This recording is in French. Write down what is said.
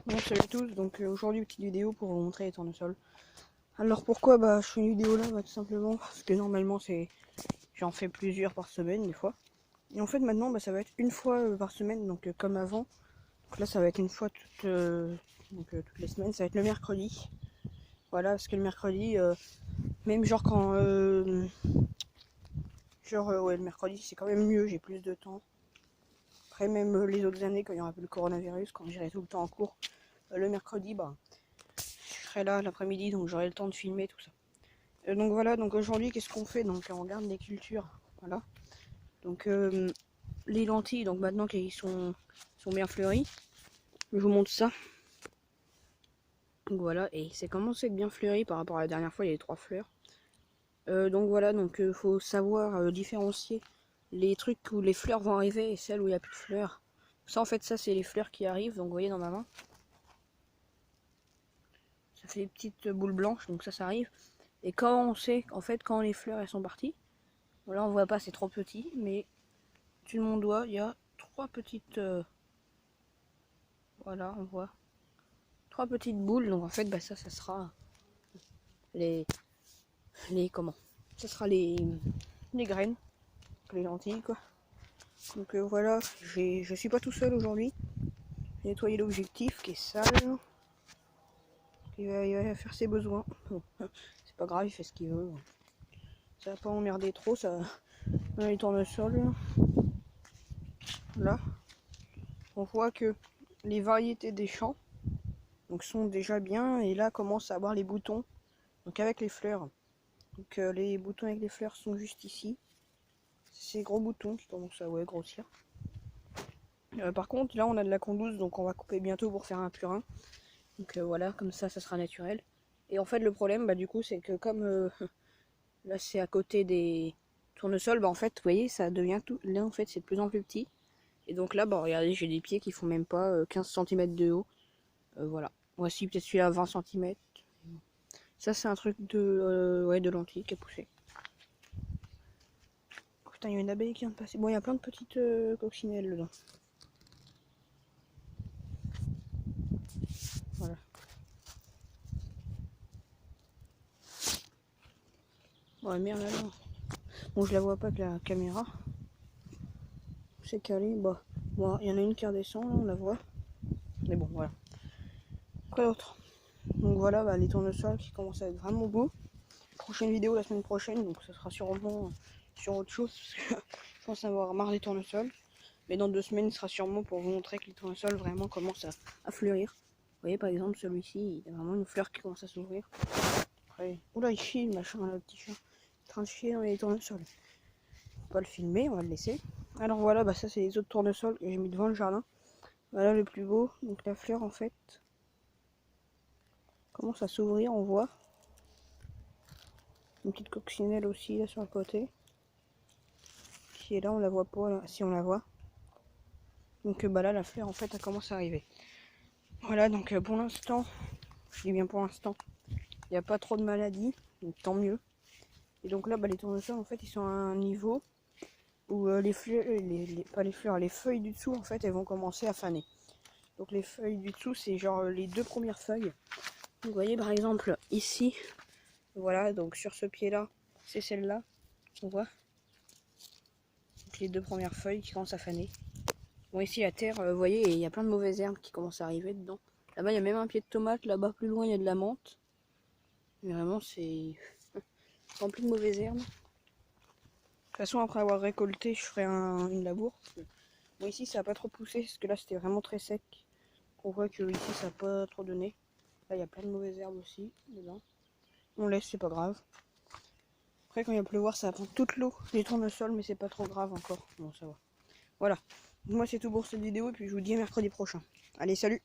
Bon, salut à tous, donc aujourd'hui petite vidéo pour vous montrer les tournesols. Alors pourquoi je fais une vidéo là tout simplement parce que normalement j'en fais plusieurs par semaine des fois. Et en fait maintenant ça va être une fois par semaine, donc comme avant. Donc là ça va être une fois toutes les semaines, ça va être le mercredi. Voilà, parce que le mercredi, même genre quand ouais, le mercredi c'est quand même mieux, j'ai plus de temps. Après même les autres années quand il y aura plus le coronavirus, quand j'irai tout le temps en cours, le mercredi je serai là l'après-midi, donc j'aurai le temps de filmer tout ça. Donc voilà, donc aujourd'hui qu'est-ce qu'on fait? Donc on regarde les cultures, voilà. Donc les lentilles, donc maintenant qu'ils sont bien fleuries, je vous montre ça. Donc voilà, et c'est commencé à être bien fleuri par rapport à la dernière fois, il y avait 3 fleurs. Donc voilà, donc faut savoir différencier les trucs où les fleurs vont arriver et celles où il n'y a plus de fleurs. Ça en fait, ça c'est les fleurs qui arrivent, donc vous voyez dans ma main. Ça fait des petites boules blanches, donc ça arrive. Et quand on sait, en fait, quand les fleurs elles sont parties, là on voit pas, c'est trop petit, mais au-dessus de mon doigt, il y a 3 petites, voilà, on voit 3 petites boules. Donc en fait, ça sera les, comment, ça sera les graines, les lentilles quoi. Donc voilà, je suis pas tout seul aujourd'hui. J'ai nettoyé l'objectif qui est sale. Il va faire ses besoins. Bon, c'est pas grave, il fait ce qu'il veut. Ça va pas emmerder trop, ça. Là, il tourne le sol. Là, on voit que les variétés des champs donc sont déjà bien, et là commence à avoir les boutons, donc avec les fleurs. Donc les boutons avec les fleurs sont juste ici. Ces gros boutons qui commencent à grossir. Par contre là on a de la condouse, donc on va couper bientôt pour faire un purin. Donc voilà, comme ça sera naturel. Et en fait le problème du coup c'est que comme là c'est à côté des tournesols, en fait vous voyez ça devient tout. Là en fait c'est de plus en plus petit. Et donc là regardez, j'ai des pieds qui font même pas 15 cm de haut. Voilà. Voici peut-être celui-là 20 cm. Ça c'est un truc de lentilles qui a poussé. Oh, putain, il y a une abeille qui vient de passer. Bon, il y a plein de petites coccinelles dedans. Voilà. Ouais, merde alors. Bon, je la vois pas avec la caméra. C'est calé. Bon, il y en a une qui redescend, là, on la voit. Mais bon, voilà. Quoi d'autre? Donc voilà, les tournesols qui commencent à être vraiment beaux. Prochaine vidéo la semaine prochaine, donc ça sera sûrement sur autre chose. Parce que je pense avoir marre des tournesols. Mais dans 2 semaines, ce sera sûrement pour vous montrer que les tournesols vraiment commencent à fleurir. Vous voyez, par exemple, celui-ci, il y a vraiment une fleur qui commence à s'ouvrir. Après, oula, il chie, le machin, le petit chat. Il est en train de chier dans les tournesols. On va pas le filmer, on va le laisser. Alors voilà, ça c'est les autres tournesols que j'ai mis devant le jardin. Voilà le plus beau. Donc la fleur, en fait, commence à s'ouvrir, on voit. Une petite coccinelle aussi, là, sur le côté. Qui est là, on la voit pas, là. Si on la voit. Donc là, la fleur, en fait, elle commence à arriver. Voilà, donc pour l'instant, je dis bien pour l'instant, il n'y a pas trop de maladies, donc tant mieux. Et donc là, les tournesols, en fait, ils sont à un niveau où les fleurs, pas les fleurs, les feuilles du dessous, en fait, elles vont commencer à faner. Donc les feuilles du dessous, c'est genre les 2 premières feuilles. Vous voyez, par exemple, ici, voilà, donc sur ce pied-là, c'est celle-là, on voit. Donc les 2 premières feuilles qui commencent à faner. Bon, ici, la terre, vous voyez, il y a plein de mauvaises herbes qui commencent à arriver dedans. Là-bas, il y a même un pied de tomate, là-bas, plus loin, il y a de la menthe. Mais vraiment, c'est rempli de mauvaises herbes. De toute façon, après avoir récolté, je ferai une labour. Bon, ici, ça n'a pas trop poussé, parce que là, c'était vraiment très sec. On voit que ici, ça n'a pas trop donné. Là, il y a plein de mauvaises herbes aussi, dedans. On laisse, c'est pas grave. Après, quand il va pleuvoir, ça va prendre toute l'eau des tournesols, mais c'est pas trop grave encore. Bon, ça va. Voilà. Moi, c'est tout pour cette vidéo, et puis je vous dis à mercredi prochain. Allez, salut!